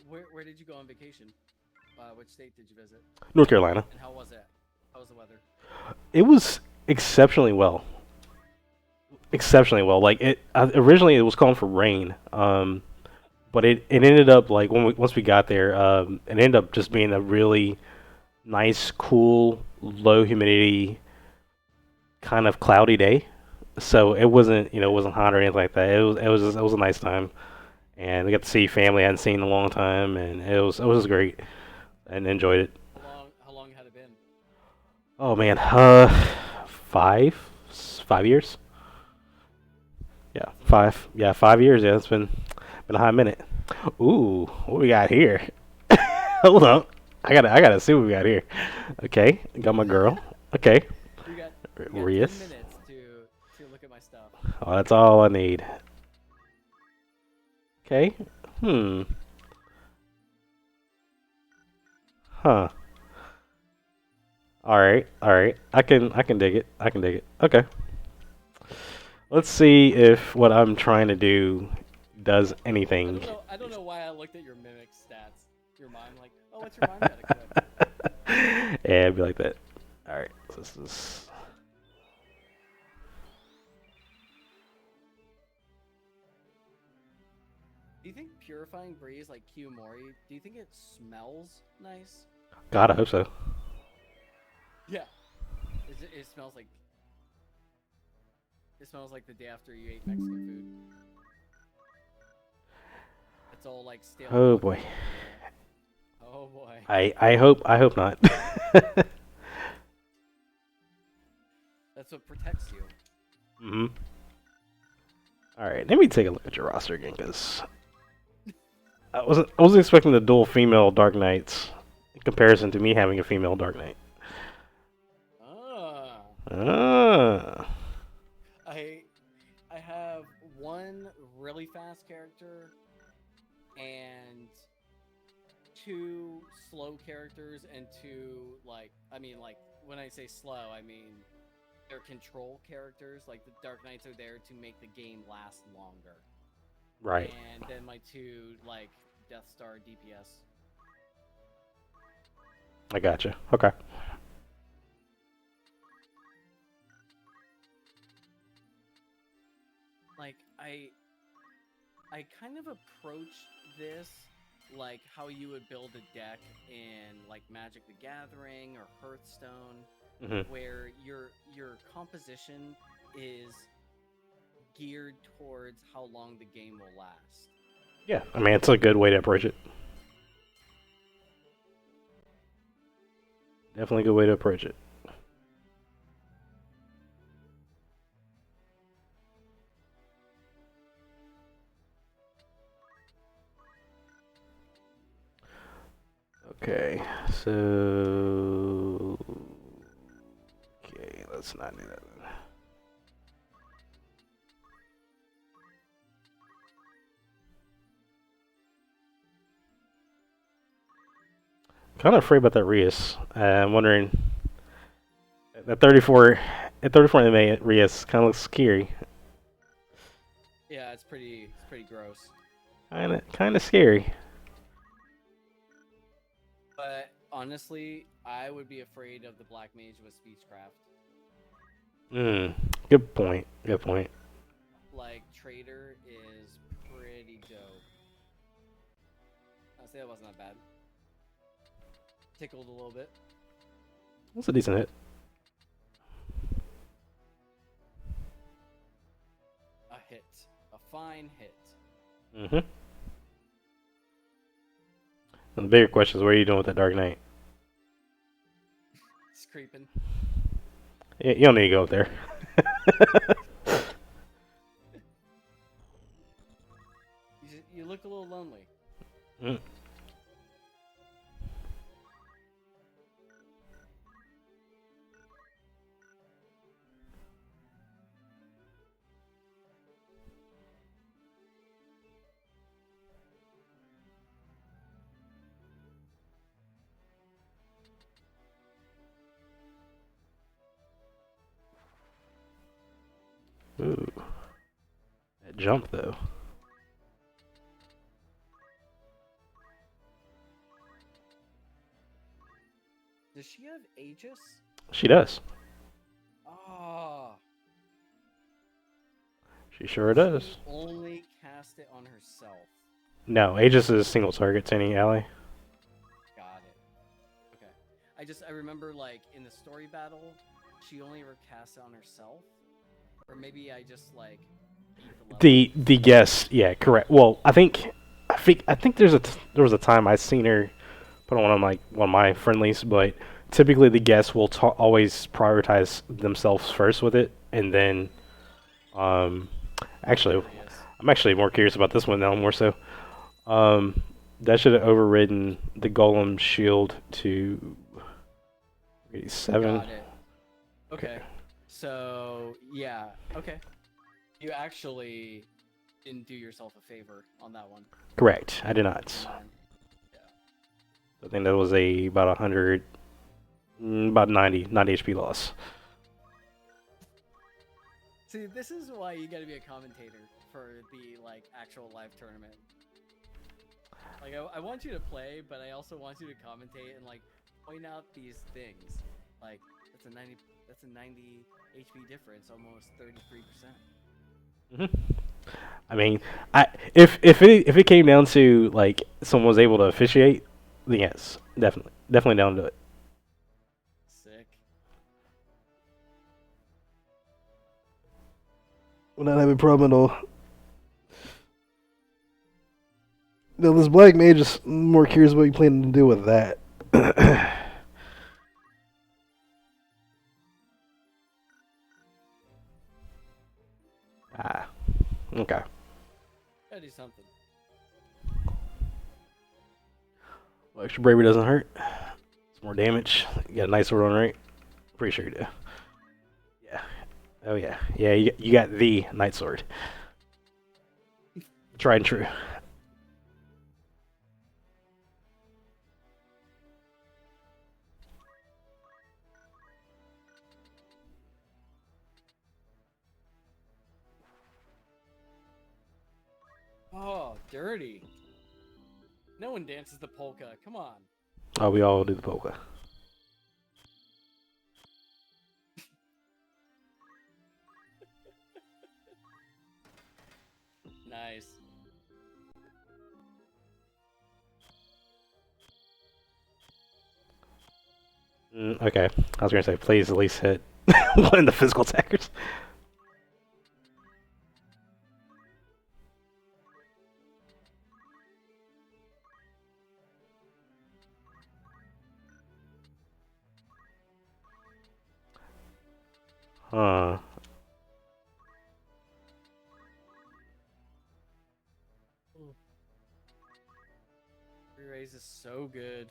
where did you go on vacation? Which state did you visit? North Carolina. And how was it? How was the weather? It was exceptionally well. Exceptionally well. Like it originally, it was calling for rain. But it ended up like once we got there, it ended up just being a really nice, cool, low humidity, kind of cloudy day. So it wasn't it wasn't hot or anything like that. It was a nice time, and we got to see family I hadn't seen in a long time, and it was just great, and enjoyed it. How long had it been? Oh man, 5 years. Yeah, That's a minute. 5. Yeah, 5 years. Yeah, it's been a hot minute. Ooh, what we got here? Hold up. I gotta see what we got here. Okay, got my girl. Okay, You got 10 Rias. minutes to look at my stuff. Oh, that's all I need. Okay. Hmm. Huh. All right. All right. I can dig it. I can dig it. Okay. Let's see if what I'm trying to do does I anything. don't know. I don't know why I looked at your mimic stats. Your mime, like, oh, what's your mime got equipped? Yeah, it'd be like that. All right. So this is. Do you think purifying breeze like Kiyomori? Do you think it smells nice? God, I hope so. Yeah. It smells like the day after you ate Mexican food. It's all like stale Oh milk boy. and stuff in there. Oh boy. I hope not. That's what protects you. Mhm. All right. Let me take a look at your roster again, because I wasn't expecting the dual female Dark Knights in comparison to me having a female Dark Knight. Ah. Ah. I I have one really fast character and two slow characters and two like when I say slow, I mean they're control characters. Like the Dark Knights are there to make the game last longer. Right. And then my two like Death Star DPS. I gotcha. Okay. Like I kind of approached this like how you would build a deck in like Magic the Gathering or Hearthstone, Hmm. where your composition is geared towards how long the game will last. Yeah. I mean, it's a good way to approach it. Definitely a good way to approach it. Okay. So. Okay. Let's not do that. Kind of afraid about that Rias. I'm wondering that 34 at 34 MA Rias kind of looks scary. Yeah, it's pretty gross. Kind of scary. But honestly, I would be afraid of the Black Mage with Speechcraft. Hmm. Good point. Good point. Like Trader is pretty dope. I'll say that wasn't that bad. Tickled a little bit. That's a decent hit. A hit. A fine hit. Mm-hmm. And the bigger question is, what are you doing with that Dark Knight? It's creeping. You don't need to go up there. You look a little lonely. Mm. Ooh, that jump though. Does she have Aegis? She does. Ah, She sure she does. only cast it on herself. No, Aegis is single target to any ally. Got it. Okay. I remember like in the story battle, she only ever cast it on herself, or maybe I just like beat the level. The guess, yeah, correct. Well, I think there was a time I seen her put on one of my friendlies, but typically the guests will always prioritize themselves first with it, and then um, actually, Curious. I'm actually more curious about this one now, more so. Um, that should have overridden the Golem shield to 87. Got it. Okay. So yeah. Okay. You actually didn't do yourself a favor on that one. Correct. I did not. Mine. I think that was about 100, about 90 HP loss. See, this is why you gotta be a commentator for the like actual live tournament. Like I want you to play, but I also want you to commentate and like point out these things. Like that's a 90 HP difference, almost 33%. I mean, if it came down to like someone was able to officiate, then yes, definitely down to it. Sick. We're not having a problem at all. Now, this black mage is more curious what you plan to do with that. Ah, okay. Gotta do something. Well, extra bravery doesn't hurt. It's more damage. You got a nice sword on, right? Pretty sure you do. Yeah. Oh yeah. Yeah, you got the night sword. Tried and true. Oh, dirty. No one dances the polka. Come on. Oh, we all do the polka. Nice. Okay. I was gonna say, please at least hit one of the physical attackers. Huh. Re-raise is so good.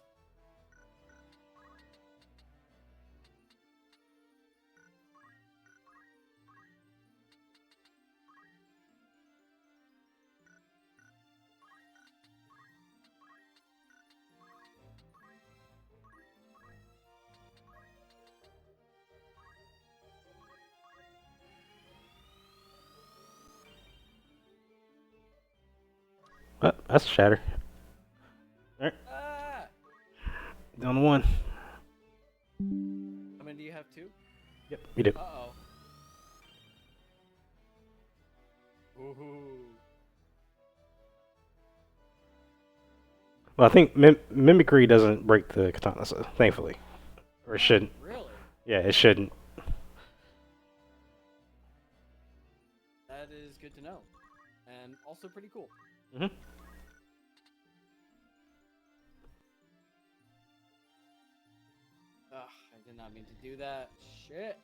That's a shatter. Alright, Ah! down to one. How many do you have? Two? Yep, you do. Uh-oh. Ooh. Well, I think mimicry doesn't break the katana, so thankfully. Or it shouldn't. Really? Yeah, it shouldn't. That is good to know. And also pretty cool. Mhm. Ugh, I did not mean to do that. Shit.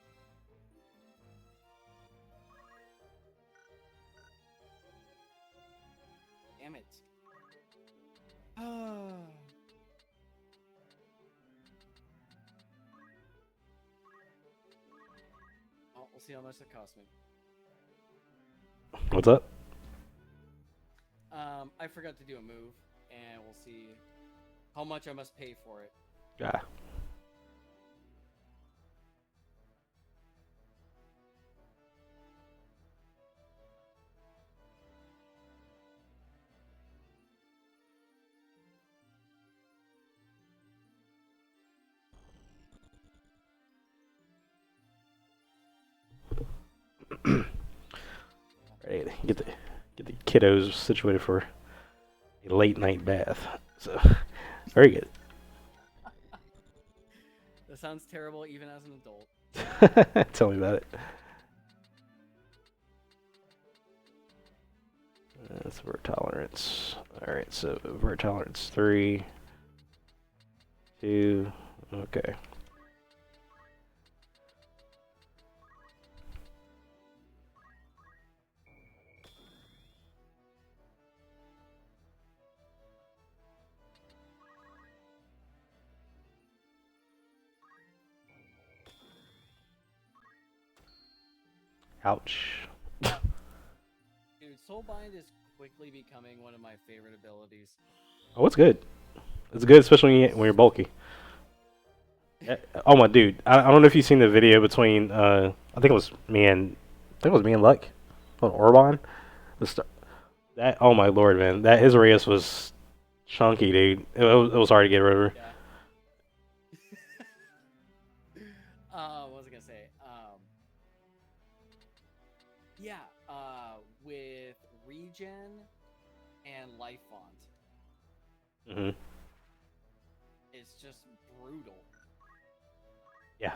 Damn it. Well, we'll see how much that costs me. What's up? I forgot to do a move, and we'll see how much I must pay for it. Ah. kiddos situated for a late night bath. So, very good. That sounds terrible even as an adult. Tell me about it. That's vert tolerance. Alright, so vert tolerance 3, 2, okay. Ouch. Dude, Soulbind is quickly becoming one of my favorite abilities. Oh, it's good. It's good, especially when you're bulky. Oh my dude, I don't know if you've seen the video between I think it was me and Luck on Orban. That oh my lord, man, that his race was chunky, dude. It was hard to get rid of her. Yeah. What was I gonna say? Yeah, with regen and life font, Mhm. it's just brutal. Yeah.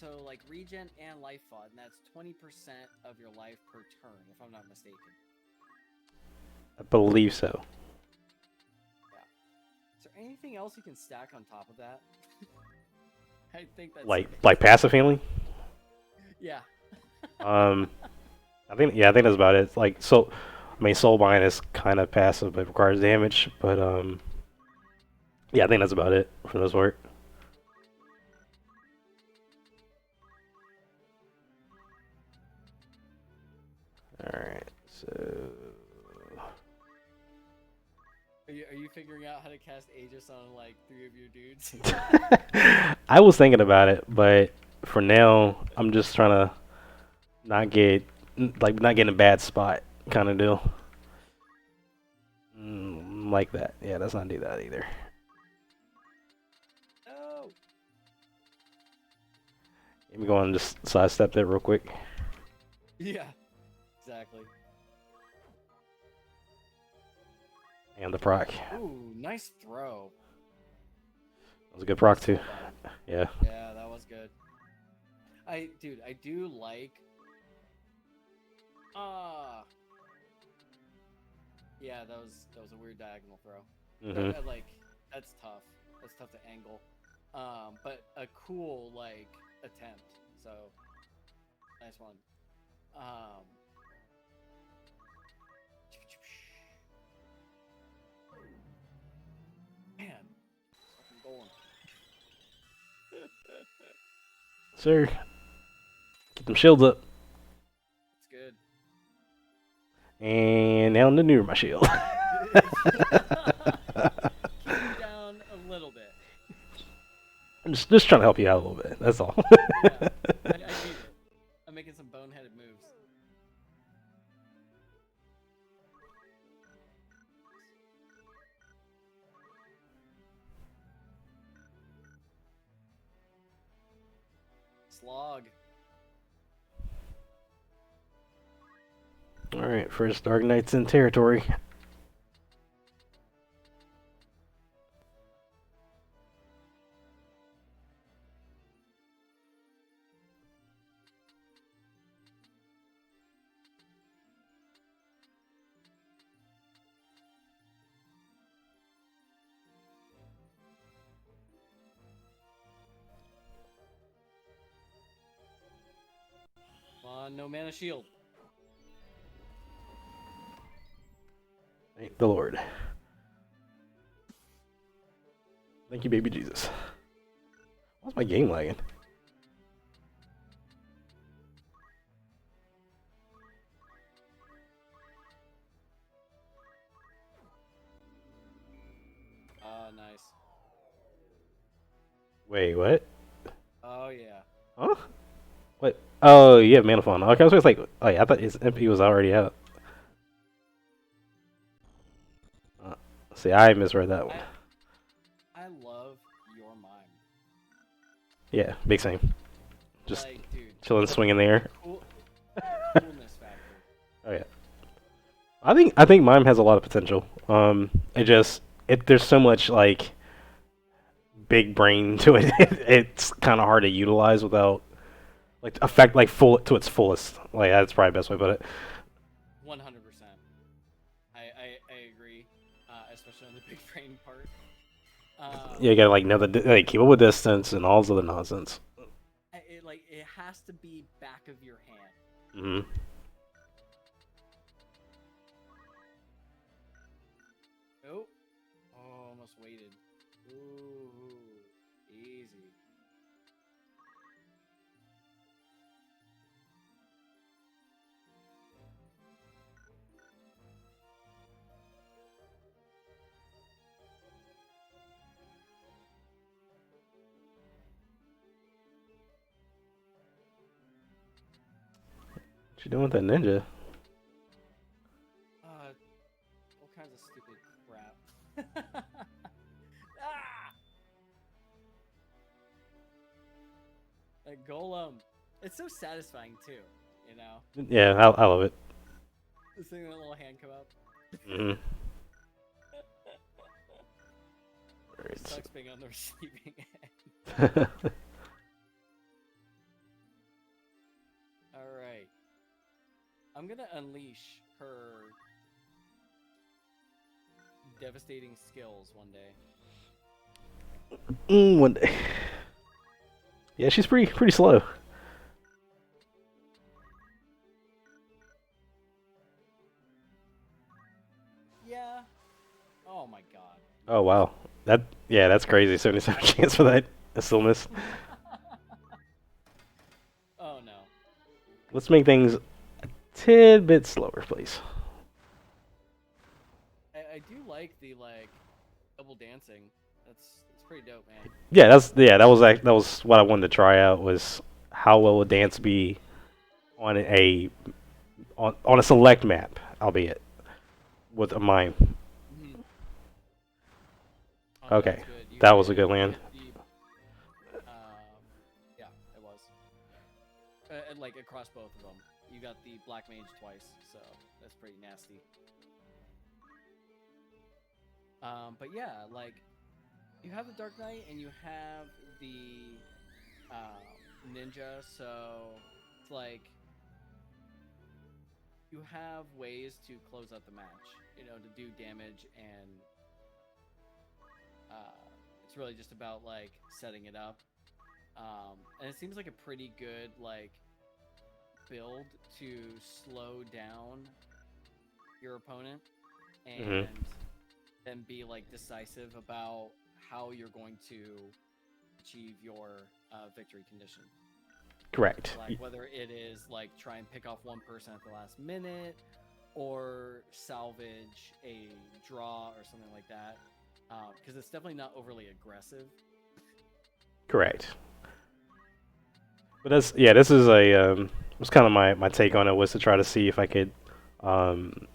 So like regen and life font, and that's 20% of your life per turn, if I'm not mistaken. I believe so. Is there anything else you can stack on top of that? I think that's Like passive healing. Yeah. I think that's about it. It's like so, I mean, Soulbind is kind of passive, but it requires damage. But yeah, I think that's about it for this work. All right, so Are you figuring out how to cast Aegis on like 3 of your dudes? I was thinking about it, but for now, I'm just trying to not get in a bad spot kind of deal. Like that. Yeah, let's not do that either. No. Let me go on and just sidestep that real quick. Yeah. Exactly. And the proc. Ooh, nice throw. That was a good proc too. Yeah. Yeah, that was good. I do like. Yeah, that was a weird diagonal throw. Mhm. Like that's tough. That's tough to angle. But a cool like attempt. So nice one. Man, fucking going. Sir, get them shields up. It's good. And now to my shield. Keep it down a little bit. I'm just trying to help you out a little bit. That's all. Yeah, I need it. I'm making some boneheaded moves. Slog. All right, first Dark Knight's in territory. Come on, no mana shield. Thank the Lord. Thank you, baby Jesus. Why's my game lagging? Nice. Wait, what? Oh yeah. Huh? What? Oh, you have mana fawn. Okay, I was just like, oh yeah, I thought his MP was already out. See, I misread that one. I love your mime. Yeah, big same. Just like, dude, chilling, swinging there. coolness factor. Oh yeah. I think mime has a lot of potential. There's so much like big brain to it. It's kind of hard to utilize without like affect like full to its fullest. Like that's probably the best way to put it. 100%. I agree, especially on the big brain part. Yeah, you gotta like know the like keep up with distance and all this other nonsense. It has to be back of your hand. Hmm. Nope. Oh, almost waited. Ooh, easy. What you doing with that ninja? All kinds of stupid crap. Ah! That golem. It's so satisfying too, you know? Yeah, I love it. Seeing that little hand come up. Hmm. It sucks being on the receiving end. Right. Alright. I'm gonna unleash her devastating skills one day. One day. Yeah, she's pretty slow. Yeah. Oh my god. Oh wow, that's crazy. 77 chance for that. I still miss. Oh no. Let's make things a tidbit slower, please. I do like the double dancing. It's pretty dope, man. Yeah, that was what I wanted to try out was how well would dance be on on a select map, albeit with a mime. Mm-hmm. Oh, no, Okay, that's good. that was a good land. Yeah, it was. And like across both of them, you got the black mage twice, so that's pretty nasty. But yeah, like you have the Dark Knight and you have the ninja, so it's like you have ways to close out the match, you know, to do damage, and it's really just about like setting it up. And it seems like a pretty good like build to slow down your opponent and then be like decisive about how you're going to achieve your victory condition. Correct. Like whether it is like try and pick off one person at the last minute or salvage a draw or something like that, because it's definitely not overly aggressive. Correct. But this is a was kind of my take on it was to try to see if I could kind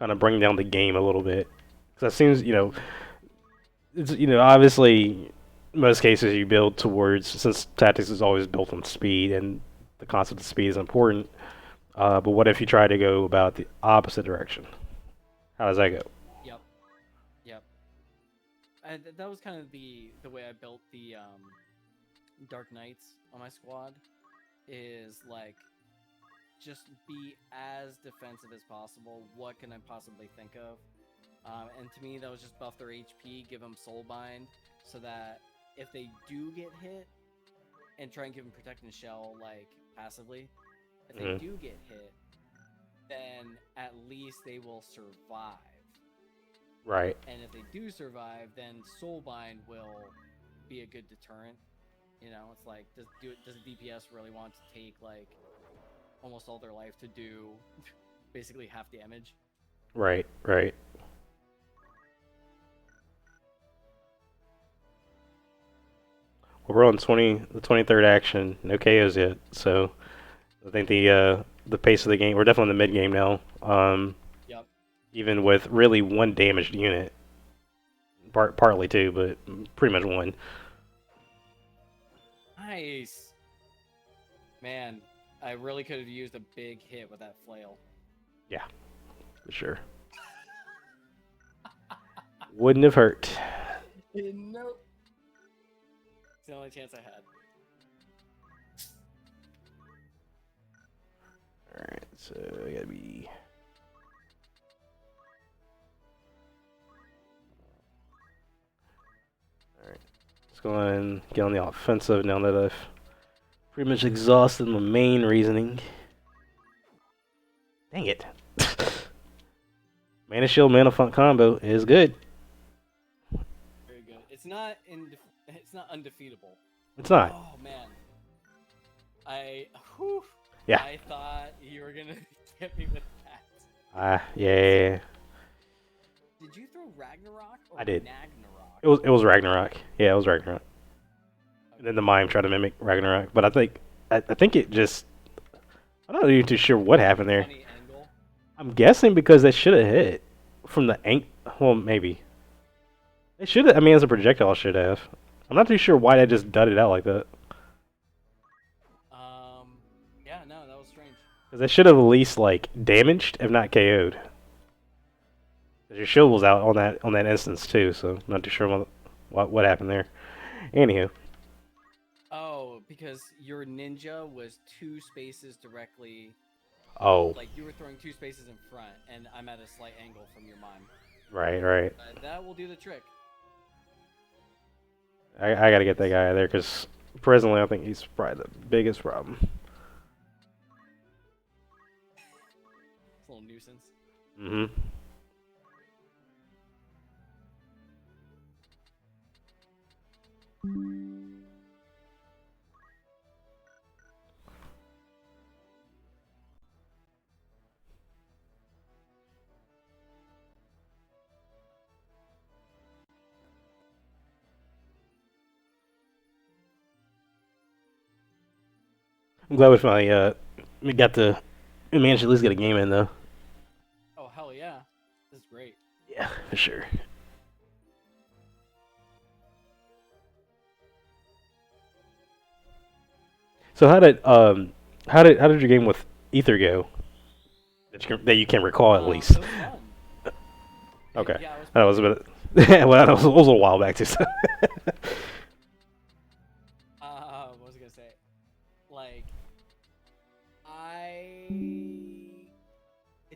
of bring down the game a little bit because it seems it's obviously most cases you build towards since tactics is always built on speed and the concept of speed is important. But what if you try to go about the opposite direction? How does that go? Yep. And that was kind of the way I built the Dark Knights on my squad. Is like just be as defensive as possible. What can I possibly think of? And to me, that was just buff their HP, give them Soulbind, so that if they do get hit, and try and give them Protect and Shell like passively, if they do get hit, then at least they will survive. Right. And if they do survive, then Soulbind will be a good deterrent. You know, it's like, does a DPS really want to take like almost all their life to do basically half damage? Right. Well, we're on the 23rd action. No KOs yet, so I think the pace of the game. We're definitely in the mid game now. Yep. Even with really one damaged unit, partly two, but pretty much one. Nice. Man, I really could have used a big hit with that flail. Yeah. for sure. Wouldn't have hurt. Nope. It's the only chance I had. Alright, so I gotta be. Alright. Let's go and get on the offensive now that I've pretty much exhausted my main reasoning. Dang it. Mana Shield, Mana Funk combo is good. Very good. It's not undefeatable. It's not. Oh man. Yeah. I thought you were gonna get me with that. Yeah. Did you throw Ragnarok or I did. Nagnarok? It was Ragnarok. Yeah, it was Ragnarok. And then the mime tried to mimic Ragnarok, but I think it just. I'm not even too sure what happened there. Funny angle. I'm guessing because they should have hit from the well, maybe. They should have. I mean, as a projectile, should have. I'm not too sure why they just dudded out like that. Yeah, no, that was strange. Because they should have at least like damaged, if not KO'd. Because your shield was out on that instance too, so I'm not too sure what happened there. Anywho. Oh, because your ninja was 2 spaces directly. Oh. Like you were throwing 2 spaces in front, and I'm at a slight angle from your mime. Right. That will do the trick. I gotta get that guy out of there because presently I think he's probably the biggest problem. It's a little nuisance. Mm-hmm. I'm glad we finally we managed to at least get a game in though. Oh hell yeah, this is great. Yeah, for sure. So how did your game with Ether go? That you can recall at least. It was fun. Okay, Yeah, it was that was a bit. Well, that was a little while back too. So. What was I gonna say? Like, I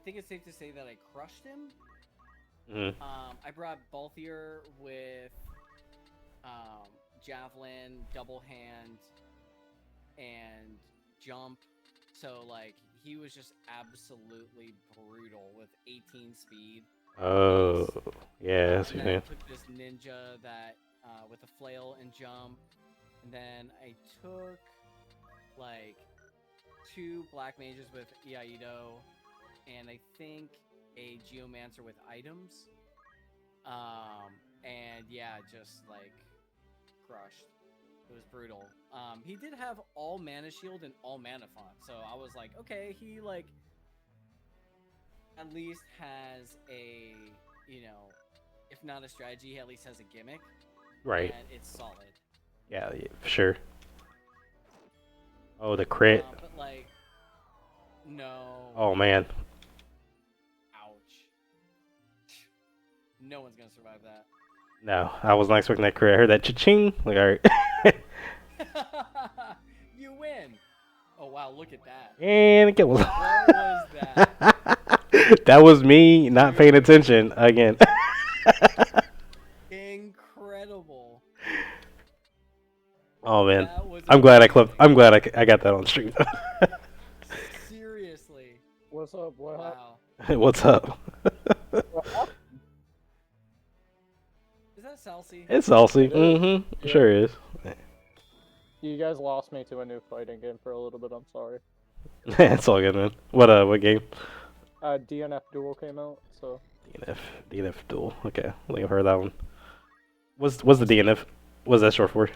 think it's safe to say that I crushed him. Mm-hmm. I brought Balthier with javelin, double hand, and jump. So like he was just absolutely brutal with 18 speed. Oh, yeah. That's And what then you I took this ninja that with a flail and jump, and then I took like 2 black mages with Iaido, and I think a geomancer with items. And yeah, just like crushed. It was brutal. He did have all mana shield and all mana font, so I was like, okay, he like at least has a, you know, if not a strategy, he at least has a gimmick. Right. And it's solid. Yeah, for sure. Oh, the crit. But like, no. Oh man. Ouch. No one's gonna survive that. No, I was not expecting that crit. I heard that cha-ching. Like, all right. You win. Oh wow, look at that. And it was. What was that? That was me not paying attention again. Incredible. Oh man, That was I'm glad I clipped. amazing. I'm glad I got that on stream. Seriously. What's up? What happened? Wow. What's up? Is that Salsi? It's salty. It is. Mm-hmm. Yeah. Sure is. You guys lost me to a new fighting game for a little bit. I'm sorry. It's all good, man. What game? DNF Duel came out, so DNF Duel. Okay, I think I've heard that one. What's the DNF? What's that short for?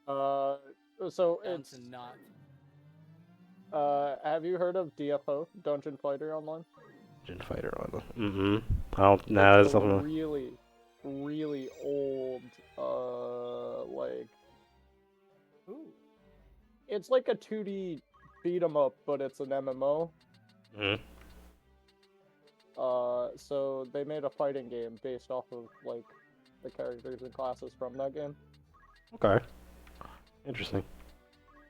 so Down it's to not. have you heard of DFO, Dungeon Fighter Online? Dungeon Fighter on. Mm-hmm. I don't. Nah, that's It's a something. really old like Ooh. it's like a 2D beat 'em up, but it's an MMO. Mm-hmm. So they made a fighting game based off of like the characters and classes from that game. Okay. Interesting.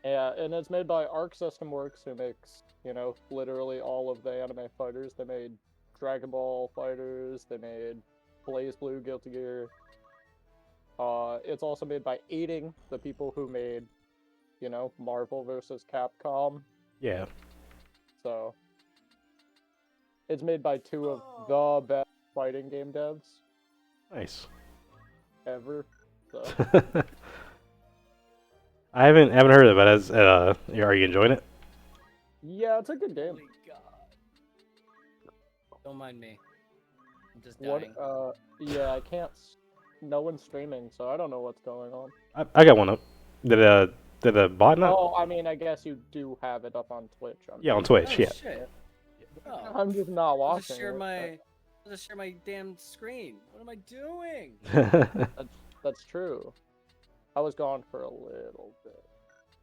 Yeah, and it's made by Arc System Works, who makes, you know, literally all of the anime fighters. They made Dragon Ball Fighters, they made Blaze Blue, Guilty Gear. It's also made by Aiding, the people who made, you know, Marvel vs. Capcom. Yeah. So, it's made by two of the best fighting game devs Nice. ever. So, I haven't heard of it. As are you enjoying it? yeah, it's a good game. Holy God. Don't mind me. I'm just What? dying. Yeah, I can't. No one's streaming, so I don't know what's going on. I got one up. Did a bot not? Oh, I mean, I guess you do have it up on Twitch. Yeah, on Twitch. Oh, Yeah. shit. Oh. I'm just not I'll watching. just share it. my. I'll just share my damn screen. What am I doing? That's true. I was gone for a little bit,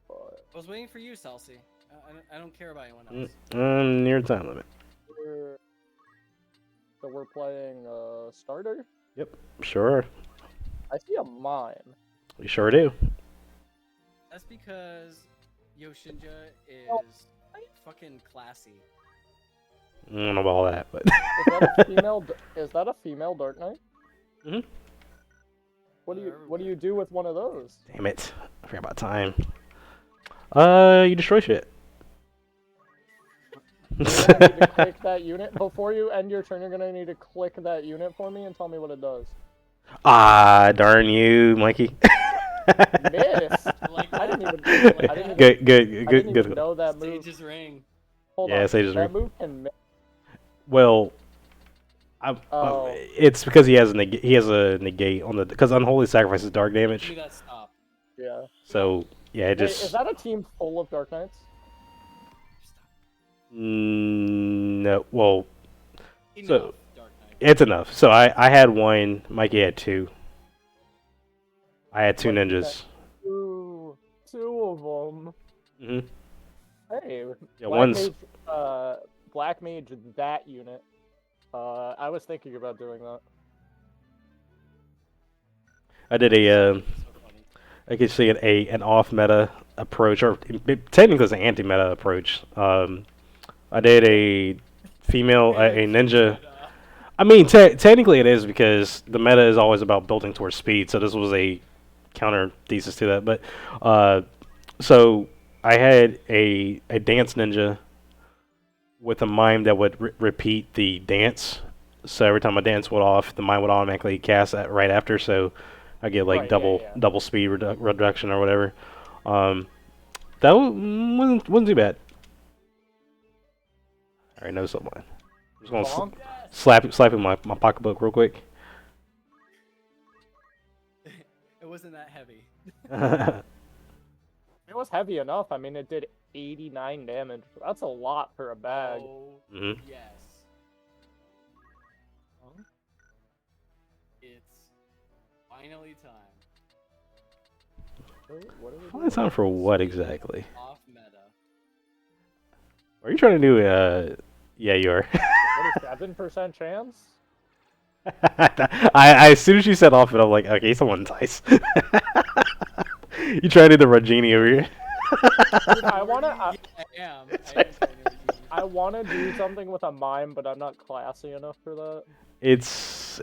but I was waiting for you, Salsi. I don't care about anyone else. Near time limit. we're playing starter. Yep. Sure. I see a mime. We sure do. That's because Yoshinja is fucking classy. I don't know about all that, but. Is that a female? Is that a female Dark Knight? Mhm. What do you do with one of those? Damn it! I forgot about time. You destroy shit. You're gonna need to click that unit before you end your turn. You're gonna need to click that unit for me and tell me what it does. Ah, darn you, Mikey. Miss. Like I didn't that? even. I didn't Good, even, good, I didn't good, even good. know that move. Stages ring. Hold Yeah, on. Sage's That ring. move can miss. Well, Oh. it's because he has a negate on the because unholy sacrifice is dark Give me damage. that stop. Yeah. So yeah, it Wait, is just that a team full of Dark Knights? no. Well, Enough, So- Dark Knight. it's enough. So I had one. Mikey had two. I had two Mikey ninjas. Two of them. Mhm. Hey, Yeah, Black one's Mage, Black Mage that unit. I was thinking about doing that. I did a So funny. I could see an off meta approach, or technically it's an anti meta approach. I did a female, a ninja. I mean, technically it is because the meta is always about building towards speed. So this was a counter thesis to that. But so I had a dance ninja with a mime that would repeat the dance. So every time a dance went off, the mime would automatically cast that right after. So I get like Right, yeah, double speed reduction or whatever. That wasn't too bad. I already know someone. I'm just gonna Bonk. slap in my pocketbook real quick. It wasn't that heavy. It was heavy enough. I mean, it did 89 damage. That's a lot for a bag. Oh, Mhm. yes. It's finally time. What are we Finally time for what exactly? Off meta. Are you trying to do yeah, you are. What is 7% chance? I as soon as you said off it, I'm like, okay, someone dice. You trying to do the Regini over here? Dude, I wanna. I am. I am trying to I wanna do something with a mime, but I'm not classy enough for that. It's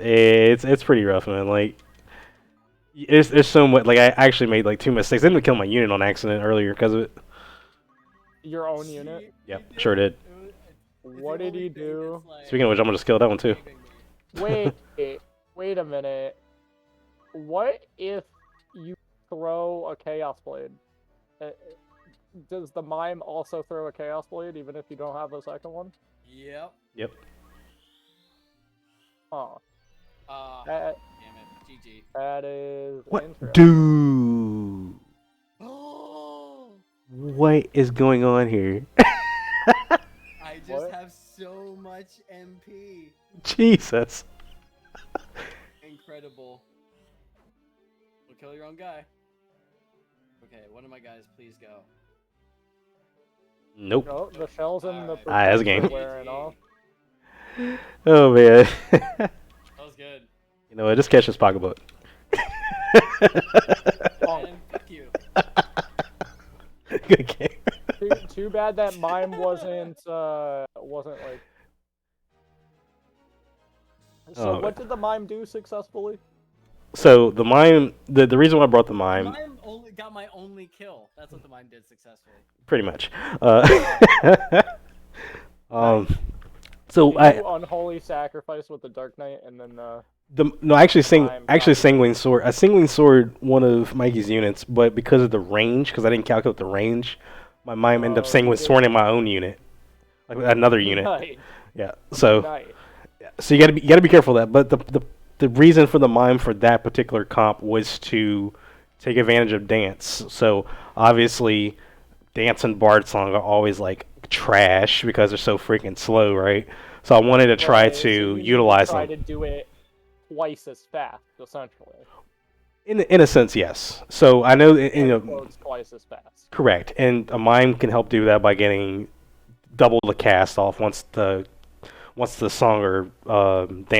pretty rough, man. Like, there's so much. Like, I actually made like two mistakes. I didn't kill my unit on accident earlier because of it. Your own unit. Yep, sure did. What did he do? Speaking of which, I'm gonna just kill that one too. Wait a minute. What if you throw a Chaos Blade? Does the mime also throw a Chaos Blade, even if you don't have a second one? Yep. Yep. Huh. Damn it. GG. That is What, interesting. dude? Oh! What is going on here? I just What? have so much MP. Jesus. Incredible. We'll kill your own guy. Okay, one of my guys, please go. Nope. No, the shells in the Alright. Ah, that's a game. wearing off. Oh man. That was good. You know what? Just catch this pocketbook. Man, fuck you. Good game. Too bad that mime wasn't like. So Oh. what did the mime do successfully? So the mime, the reason why I brought the mime, Mime only got my only kill. That's what the mime did successfully. pretty much. Um, so Did I you unholy sacrifice with the Dark Knight and then actually Mime Singwing Sword. A Singwing Sword, one of Mikey's units, but because of the range, because I didn't calculate the range, my mime ended up you Singwing did. Sword in my own unit, like another unit. Night. Yeah. So. Night. So you gotta be careful of that. But the reason for the mime for that particular comp was to take advantage of dance. So obviously, dance and bard song are always like trash because they're so freaking slow, right? So I wanted to try Right, so to you need utilize try them. to do it twice as fast, essentially. In a sense, yes. So I know you know Quotes twice as fast. correct, and a mime can help do that by getting double the cast off once the song or dance